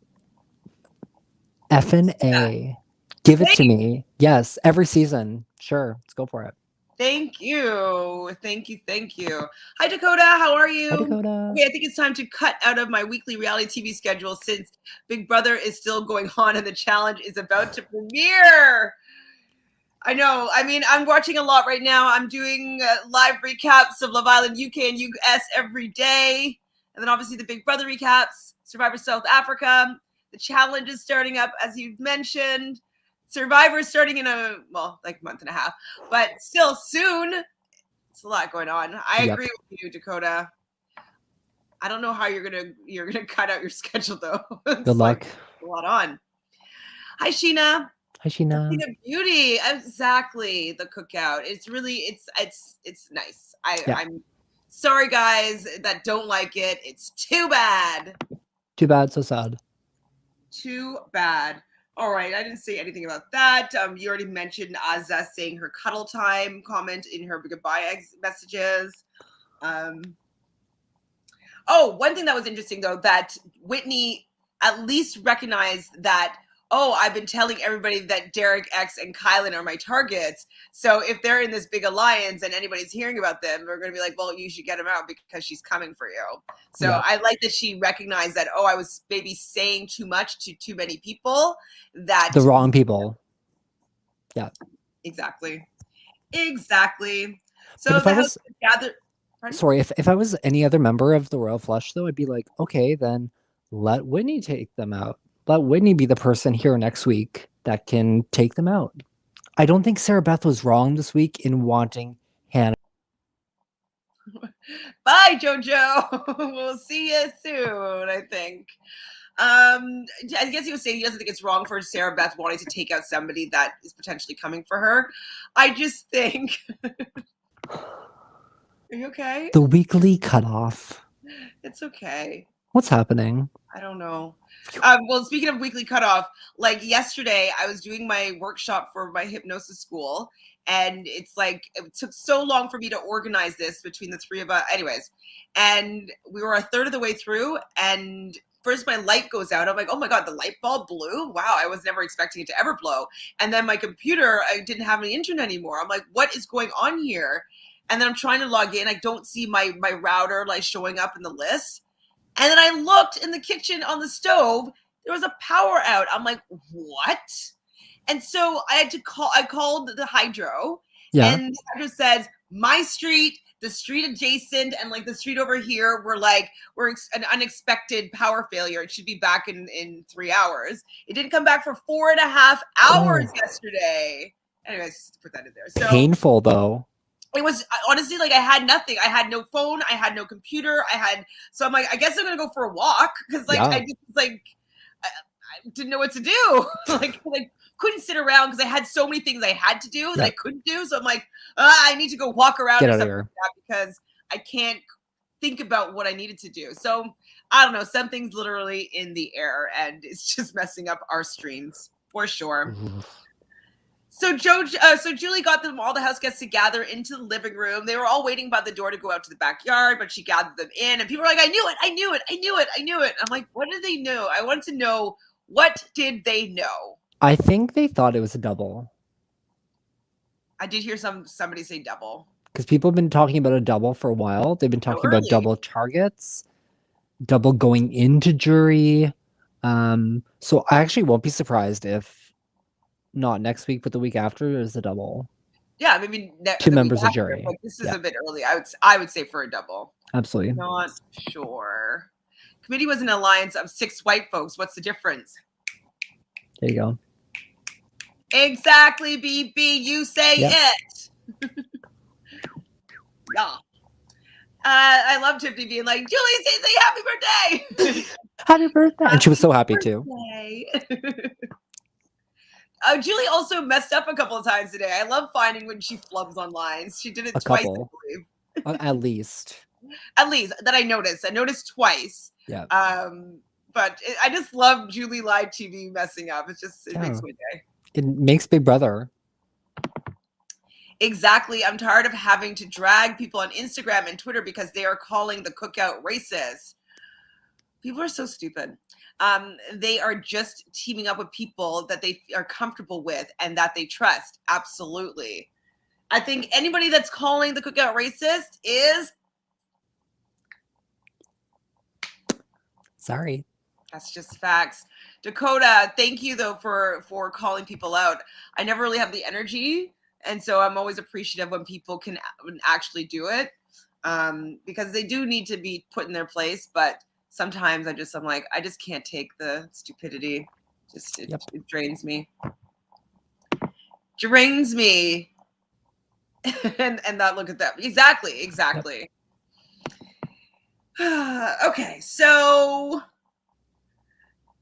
Effing A. Give it to me. Yes, every season. Sure, let's go for it. Thank you. Thank you. Thank you. Hi, Dakota. How are you? Hi, Dakota. Okay, I think it's time to cut out of my weekly reality TV schedule since Big Brother is still going on and the challenge is about to premiere. I know. I mean, I'm watching a lot right now. I'm doing live recaps of Love Island UK and US every day. And then obviously the Big Brother recaps, Survivor South Africa. The challenge is starting up, as you've mentioned. Survivor starting in a month and a half, but still soon. It's a lot going on. I agree with you, Dakota. I don't know how you're gonna cut out your schedule though. Good luck. A lot on. Hi, Sheena. Hi, Sheena. Sheena Beauty. Exactly. The cookout. It's really it's nice. I'm sorry, guys, that don't like it. It's too bad. Too bad. So sad. Too bad. All right, I didn't say anything about that. You already mentioned Azza saying her cuddle time comment in her goodbye messages. One thing that was interesting, though, that Whitney at least recognized that oh, I've been telling everybody that Derek X and Kylan are my targets. So if they're in this big alliance and anybody's hearing about them, they're going to be like, well, you should get them out because she's coming for you. So Yeah. I like that she recognized that, oh, I was maybe saying too much to too many people. That The wrong people. Yeah. Exactly. So But if the I house was gathered. Pardon? sorry, if I was any other member of the Royal Flush, though, I'd be like, okay, then let Whitney take them out. Let Whitney be the person here next week that can take them out. I don't think Sarah Beth was wrong this week in wanting Hannah. Bye, Jojo. We'll see you soon, I think. I guess he was saying he doesn't think it's wrong for Sarah Beth wanting to take out somebody that is potentially coming for her. I just think. Are you okay? The weekly cutoff. It's okay. What's happening? I don't know. Well, speaking of weekly cutoff, like yesterday, I was doing my workshop for my hypnosis school, and it's like it took so long for me to organize this between the three of us. Anyways, and we were a third of the way through, and first my light goes out. I'm like, oh my god, the light bulb blew! Wow, I was never expecting it to ever blow. And then my computer, I didn't have any internet anymore. I'm like, what is going on here? And then I'm trying to log in. I don't see my router like showing up in the list. And then I looked in the kitchen on the stove. There was a power out. I'm like, what? And so I had to call. I called the hydro, Yeah. and the hydro says my street, the street adjacent, and like the street over here we're an unexpected power failure. It should be back in 3 hours. It didn't come back for 4.5 hours yesterday. Anyways, just to put that in there. So painful though. It was honestly like I had nothing. I had no phone. I had no computer. So I'm like, I guess I'm gonna go for a walk because like I just like I didn't know what to do. like couldn't sit around because I had so many things I had to do that I couldn't do. So I'm like, I need to go walk around or something like that because I can't think about what I needed to do. So I don't know. Something's literally in the air and it's just messing up our streams for sure. So Julie got all the house guests to gather into the living room. They were all waiting by the door to go out to the backyard, but she gathered them in, and people were like, I knew it. I'm like, what did they know? I wanted to know, what did they know? I think they thought it was a double. I did hear somebody say double. Because people have been talking about a double for a while. They've been talking about double targets, double going into jury. So I actually won't be surprised if not next week, but the week after is a double. Yeah, maybe two members of jury. Like, this is a bit early. I would say for a double. Absolutely. Not sure. Committee was an alliance of 6 white folks. What's the difference? There you go. Exactly, BB. You say it. Yeah. I love Tiffany being like, Julie, say happy birthday. Happy birthday. And she was so happy too. Julie also messed up a couple of times today. I love finding when she flubs on lines. She did it twice, I believe. At least. At least that I noticed. I noticed twice. Yeah. But I just love Julie live TV messing up. It makes my day. It makes Big Brother. Exactly. I'm tired of having to drag people on Instagram and Twitter because they are calling the cookout racist. People are so stupid. They are just teaming up with people that they are comfortable with and that they trust. Absolutely. I think anybody that's calling the cookout racist is... Sorry. That's just facts. Dakota, thank you, though, for calling people out. I never really have the energy, and so I'm always appreciative when people can actually do it because they do need to be put in their place, but sometimes I'm like, I just can't take the stupidity. It drains me. Drains me. and that, look at that. Exactly. Yep. Okay, so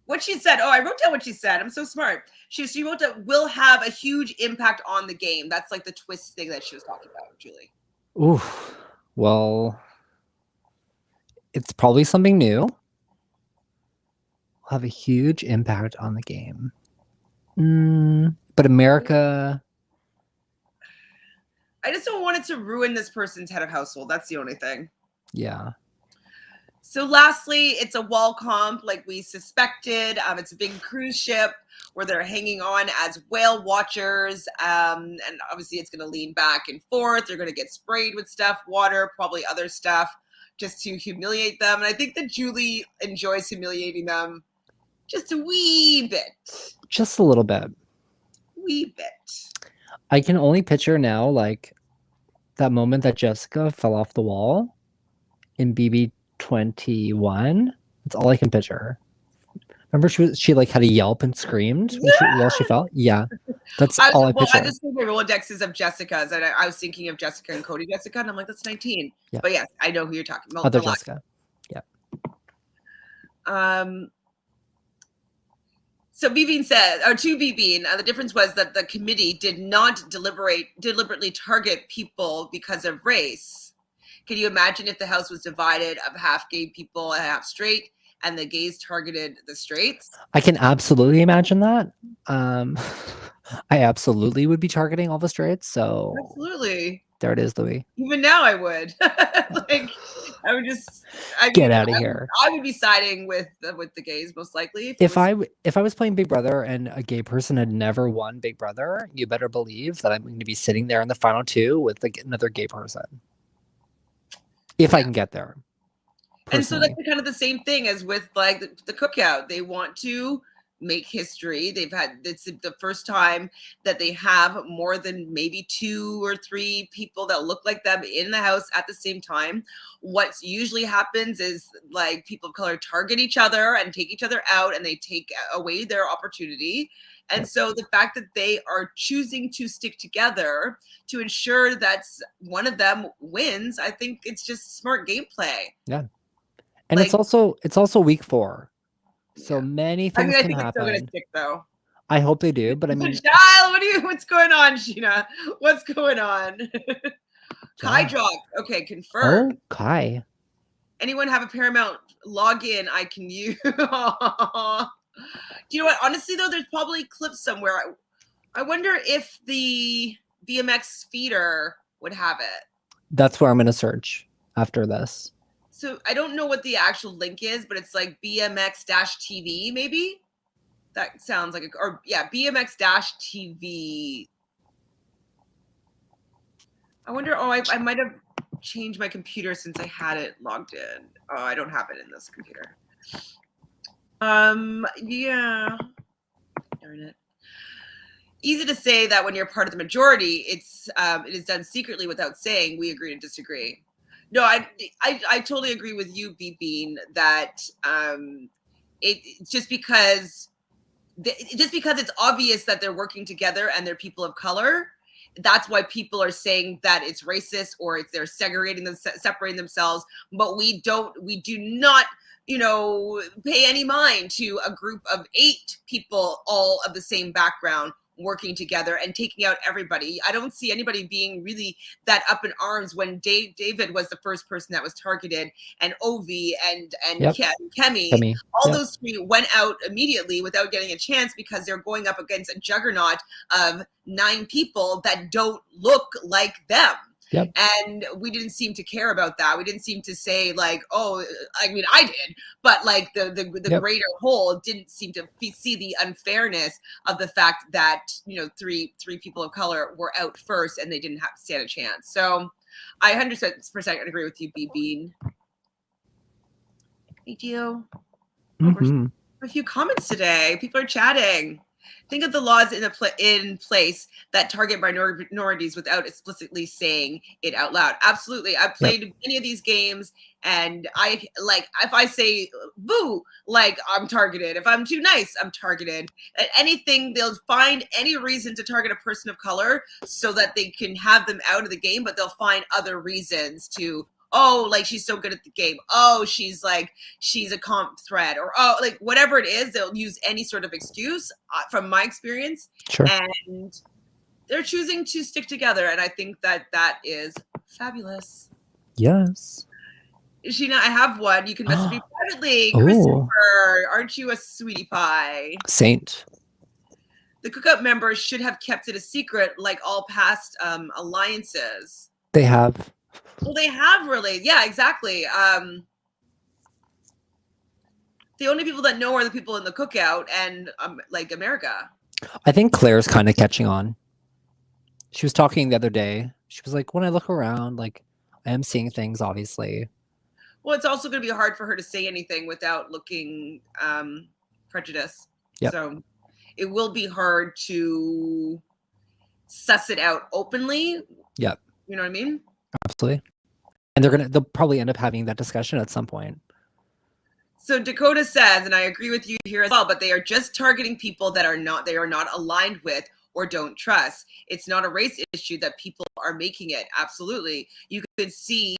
what she said. Oh, I wrote down what she said. I'm so smart. She wrote that will have a huge impact on the game. That's like the twist thing that she was talking about, Julie. Ooh, well, it's probably something new. Will have a huge impact on the game. But America... I just don't want it to ruin this person's head of household. That's the only thing. Yeah. So lastly, it's a wall comp like we suspected. It's a big cruise ship where they're hanging on as whale watchers. And obviously it's going to lean back and forth. They're going to get sprayed with stuff, water, probably other stuff, just to humiliate them. And I think that Julie enjoys humiliating them just a wee bit. Just a little bit. Wee bit. I can only picture now, like, that moment that Jessica fell off the wall in BB21. That's all I can picture. Remember, she like had a yelp and screamed while she fell. Yeah, that's all I picture. I just think my Rolodexes of Jessica's, and I was thinking of Jessica and Cody Jessica, and I'm like, that's 19. Yeah. But yes, I know who you're talking about. Other Jessica. Yeah. So Bean said, or to Bean, the difference was that the committee did not deliberately target people because of race. Can you imagine if the house was divided of half gay people and half straight, and the gays targeted the straights? I can absolutely imagine that. I absolutely would be targeting all the straights. So absolutely, there it is, Louis. Even now, I would. Like, I would just get out of here. I would be siding with the gays most likely. If I was playing Big Brother and a gay person had never won Big Brother, you better believe that I'm going to be sitting there in the final two with like another gay person. If I can get there. Personally. And so that's kind of the same thing as with like the cookout. They want to make history. It's the first time that they have more than maybe 2 or 3 people that look like them in the house at the same time. What usually happens is like people of color target each other and take each other out, and they take away their opportunity. And so the fact that they are choosing to stick together to ensure that one of them wins, I think it's just smart gameplay. Yeah. And like, it's also week 4. So many things can happen. It's still gonna stick, though. I hope they do, but I mean, child, what's going on, Sheena? What's going on? Kai dropped. Okay, confirmed. Oh, Kai. Anyone have a Paramount login I can use? Do you know what? Honestly, though, there's probably clips somewhere. I wonder if the BMX feeder would have it. That's where I'm gonna search after this. So I don't know what the actual link is, but it's like BMX-TV, maybe? That sounds like BMX-TV. I wonder, I might have changed my computer since I had it logged in. Oh, I don't have it in this computer. Yeah. Darn it. Easy to say that when you're part of the majority, it is done secretly without saying we agree to disagree. No, I totally agree with you, Bean, that it just because it's obvious that they're working together and they're people of color, that's why people are saying that it's racist or they're separating themselves. But we do not, pay any mind to a group of 8 people, all of the same background, working together and taking out everybody. I don't see anybody being really that up in arms when David was the first person that was targeted, and Ovi and Kemi. All those 3 went out immediately without getting a chance because they're going up against a juggernaut of 9 people that don't look like them. Yep. And we didn't seem to care about that. We didn't seem to say like, oh, I mean, I did, but like the greater whole didn't seem to see the unfairness of the fact that, 3 people of color were out first and they didn't have to stand a chance. So I 100% agree with you, Bean. Thank you. Mm-hmm. A few comments today. People are chatting. Think of the laws in place that target minorities without explicitly saying it out loud. Absolutely. I've played many of these games, and if I say boo, like I'm targeted. If I'm too nice, I'm targeted. Anything, they'll find any reason to target a person of color so that they can have them out of the game, but they'll find other reasons to, oh, like she's so good at the game. Oh, she's a comp threat, or oh, like whatever it is, they'll use any sort of excuse from my experience. Sure. And they're choosing to stick together. And I think that is fabulous. Yes. Sheena, I have one. You can message me privately. Christopher, aren't you a sweetie pie? Saint. The cookout members should have kept it a secret like all past alliances. They have. Well, they have really. Yeah, exactly. The only people that know are the people in the cookout and like America. I think Claire's kind of catching on. She was talking the other day. She was like, when I look around, like I am seeing things, obviously. Well, it's also going to be hard for her to say anything without looking prejudiced. Yep. So it will be hard to suss it out openly. Yep. You know what I mean? Absolutely. And they'll probably end up having that discussion at some point. So Dakota says, and I agree with you here as well, but they are just targeting people that they are not aligned with or don't trust. It's not a race issue that people are making it. Absolutely. You can see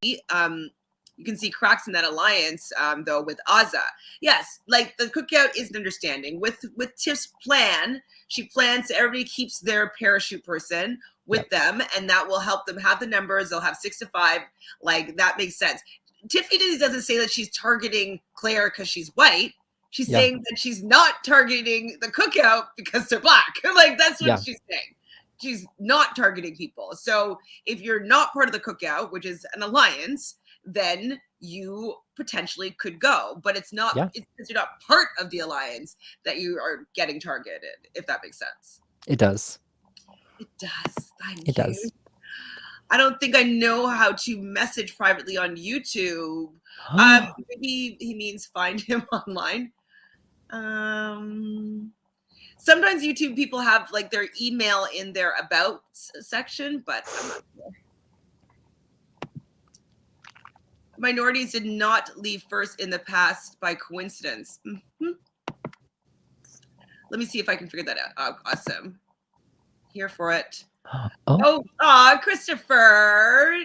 cracks in that alliance, though, with Azza. Yes, like the cookout is an understanding. With Tiff's plan, she plans so everybody keeps their parachute person with them, and that will help them have the numbers. They'll have 6 to 5. Like, that makes sense. Tiffany doesn't say that she's targeting Claire because she's white. She's saying that she's not targeting the cookout because they're black. Like, that's what she's saying. She's not targeting people. So if you're not part of the cookout, which is an alliance, then you potentially could go. But it's not, it's because you're not part of the alliance that you are getting targeted, if that makes sense. It does. It does. Thank you. It does. I don't think I know how to message privately on YouTube. Maybe he means find him online. Sometimes YouTube people have like their email in their about section, but I'm not sure. Minorities did not leave first in the past by coincidence. Mm-hmm. Let me see if I can figure that out. Oh, awesome. Here for it. Christopher.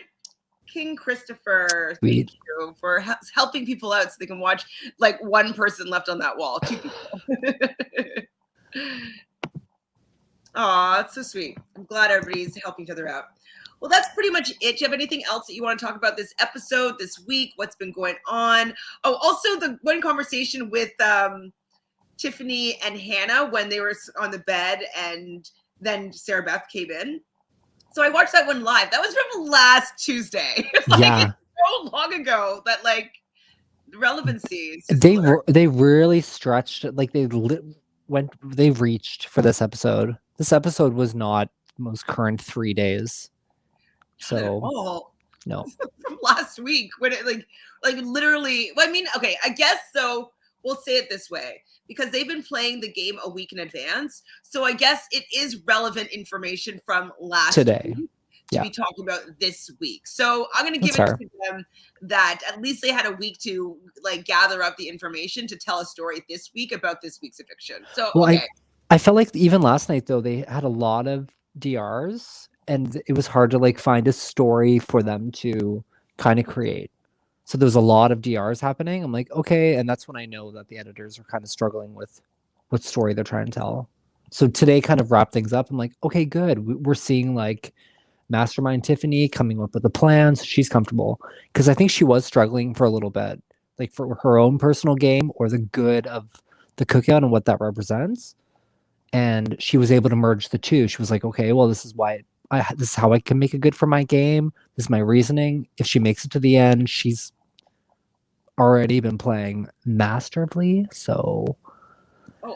King Christopher. Sweet. Thank you for helping people out so they can watch like one person left on that wall. 2 people. Aw, that's so sweet. I'm glad everybody's helping each other out. Well, that's pretty much it. Do you have anything else that you want to talk about this episode, this week? What's been going on? Oh, also the one conversation with Tiffany and Hannah when they were on the bed and then Sarah Beth came in. So I watched that one live. That was from last Tuesday. It's so long ago that like the relevancy. They really stretched it. Like they reached for this episode. This episode was not the most current 3 days. So no. From last week when it like literally. Well, I mean, okay, I guess so. We'll say it this way because they've been playing the game a week in advance. So I guess it is relevant information from last week to be talking about this week. So I'm going to give it to them that at least they had a week to like gather up the information to tell a story this week about this week's eviction. So, I felt like even last night though, they had a lot of DRs and it was hard to like find a story for them to kind of create. So there was a lot of DRs happening. I'm like, okay. And that's when I know that the editors are kind of struggling with what story they're trying to tell. So today kind of wrapped things up. I'm like, okay, good. We're seeing like Mastermind Tiffany coming up with a plan. So she's comfortable because I think she was struggling for a little bit, like for her own personal game or the good of the cookout and what that represents. And she was able to merge the two. She was like, okay, well, this is why this is how I can make it good for my game. This is my reasoning. If she makes it to the end, she's already been playing masterfully. So,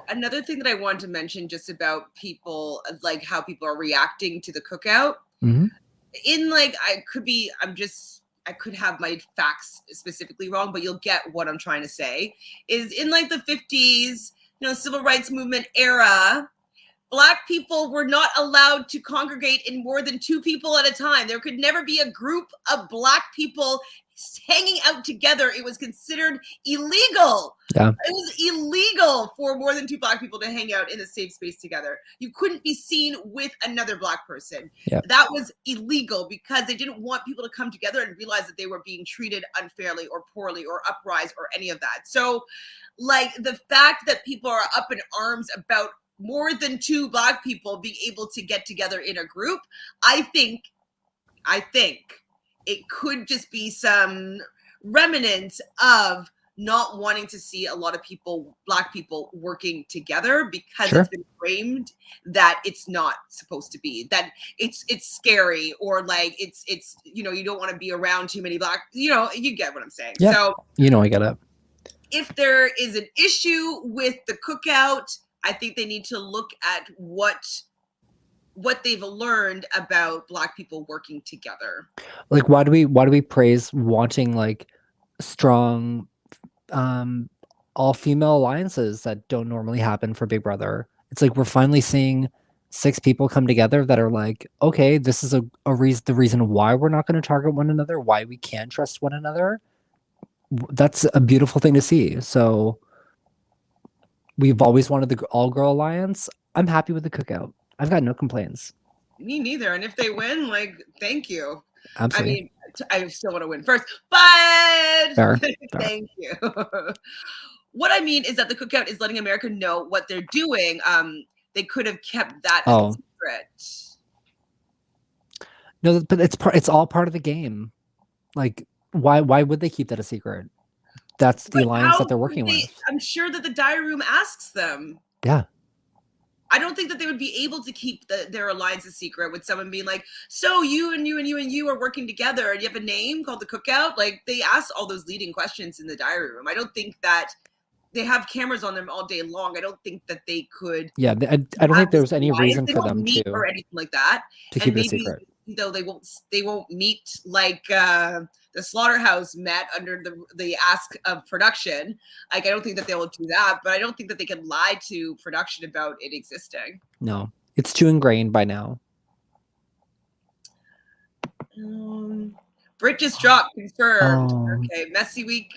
another thing that I wanted to mention just about people, like how people are reacting to the cookout. Mm-hmm. In like, I could have my facts specifically wrong, but you'll get what I'm trying to say. Is in like the 50s, civil rights movement era. Black people were not allowed to congregate in more than 2 people at a time. There could never be a group of Black people hanging out together. It was considered illegal. Yeah. It was illegal for more than 2 Black people to hang out in a safe space together. You couldn't be seen with another Black person. Yeah. That was illegal because they didn't want people to come together and realize that they were being treated unfairly or poorly or uprise or any of that. So, like, the fact that people are up in arms about more than 2 Black people being able to get together in a group, I think it could just be some remnants of not wanting to see a lot of people, Black people, working together because it's been framed that it's not supposed to be, that it's scary or like it's you don't want to be around too many Black, you get what I'm saying. Yeah. So I get it. if there is an issue with the cookout, I think they need to look at what they've learned about Black people working together. Like, why do we praise wanting like strong all-female alliances that don't normally happen for Big Brother? It's like we're finally seeing 6 people come together that are like, okay, this is a reason, the reason why we're not going to target one another, why we can trust one another. That's a beautiful thing to see. So we've always wanted the all-girl alliance. I'm happy with the cookout. I've got no complaints. Me neither. And if they win, like, thank you. Absolutely. I mean, I still want to win first, but Fair. thank you. What I mean is that the cookout is letting America know what they're doing. They could have kept that a secret. No, but it's all part of the game. Like, why would they keep that a secret? That's the alliance that they're working with. I'm sure that the diary room asks them. Yeah. I don't think that they would be able to keep their alliance a secret with someone being like, so you and you and you and you are working together and you have a name called the cookout. Like, they ask all those leading questions in the diary room. I don't think that they have cameras on them all day long. I don't think that they could. Yeah, I don't think there was any reason for them to or anything like that. To keep it a secret. Though they won't meet like the Slaughterhouse met under the ask of production. Like, I don't think that they will do that, but I don't think that they can lie to production about it existing. No, it's too ingrained by now. Brit just dropped, confirmed. Okay, messy week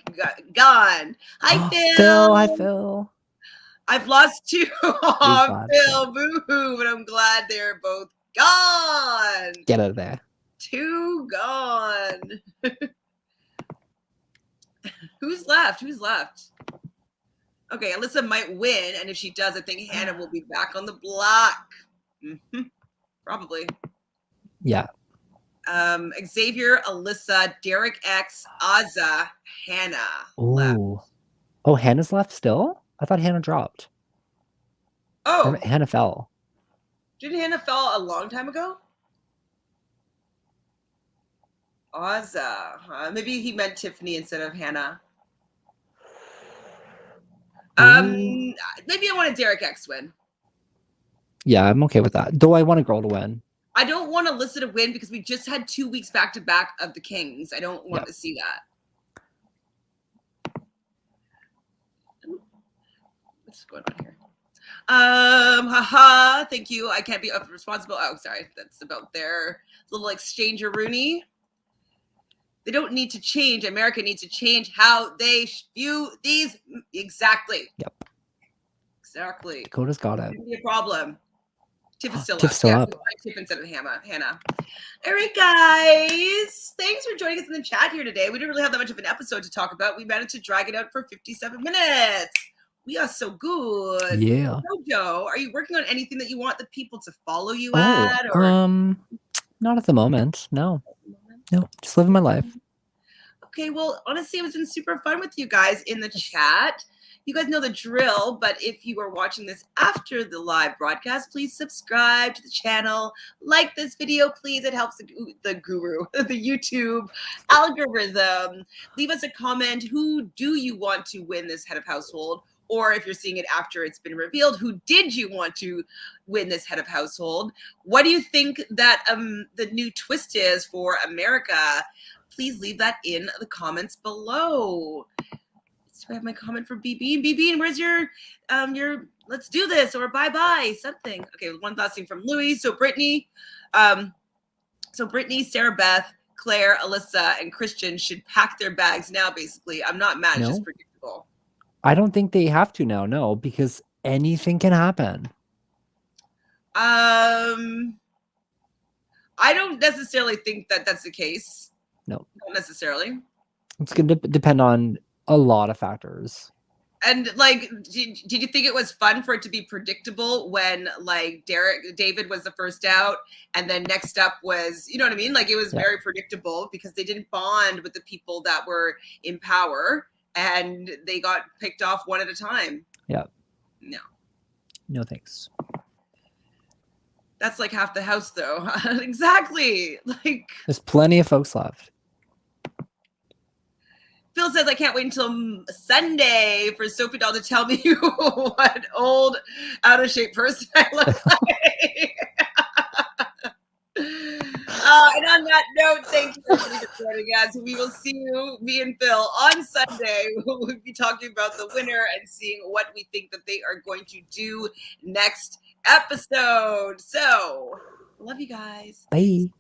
gone. Hi, Phil. Hi, Phil. I've lost 2. Oh, Phil, boo-hoo, but I'm glad they're both gone. Get out of there. 2 gone. Who's left? Okay, Alyssa might win, and if she does, I think Hannah will be back on the block. Probably. Yeah. Xavier, Alyssa, Derek X, Azza, Hannah. Ooh. Oh, Hannah's left still? I thought Hannah dropped. Oh. Hannah fell. Didn't Hannah fell a long time ago? Azza. Maybe he meant Tiffany instead of Hannah. Maybe I want a Derek X win. Yeah, I'm okay with that. Though I want a girl to win. I don't want Alyssa to win because we just had 2 weeks back to back of the Kings. I don't want to see that. What's going on here? Haha, thank you. I can't be responsible. Oh, sorry. That's about their little exchange Rooney. They don't need to change. America needs to change how they view these. Exactly. Yep. Exactly. Dakota's got it. Shouldn't be a problem. Tiff is still Tiff's still up. Tiff instead of Hannah. All right, guys. Thanks for joining us in the chat here today. We didn't really have that much of an episode to talk about. We managed to drag it out for 57 minutes. We are so good. Yeah. Jojo, are you working on anything that you want the people to follow you at? Or? Not at the moment. No, just living my life. Okay, well, honestly, it was been super fun with you guys in the chat. You guys know the drill, but if you are watching this after the live broadcast, please subscribe to the channel. Like this video, please. It helps the guru, the YouTube algorithm. Leave us a comment. Who do you want to win this head of household? Or if you're seeing it after it's been revealed, who did you want to win this head of household? What do you think that the new twist is for America? Please leave that in the comments below. So I have my comment for BB. BB, and where's your let's do this or bye-bye, something. Okay, one last thing from Louis. So Brittany, Sarah Beth, Claire, Alyssa, and Christian should pack their bags now, basically. I'm not mad, it's just predictable. I don't think they have to now, no, because anything can happen. I don't necessarily think that that's the case. No. Not necessarily. It's going to depend on a lot of factors. And like, did you think it was fun for it to be predictable when like David was the first out and then next up was, you know what I mean? Like it was very predictable because they didn't bond with the people that were in power and they got picked off one at a time. Yeah. No thanks. That's like half the house though. Exactly. Like there's plenty of folks left. Phil says, I can't wait until Sunday for Sophie Doll to tell me what old, out of shape person I look like. And on that note, thank you for joining us. We will see you, me and Phil, on Sunday. We'll be talking about the winner and seeing what we think that they are going to do next episode. So, love you guys. Bye.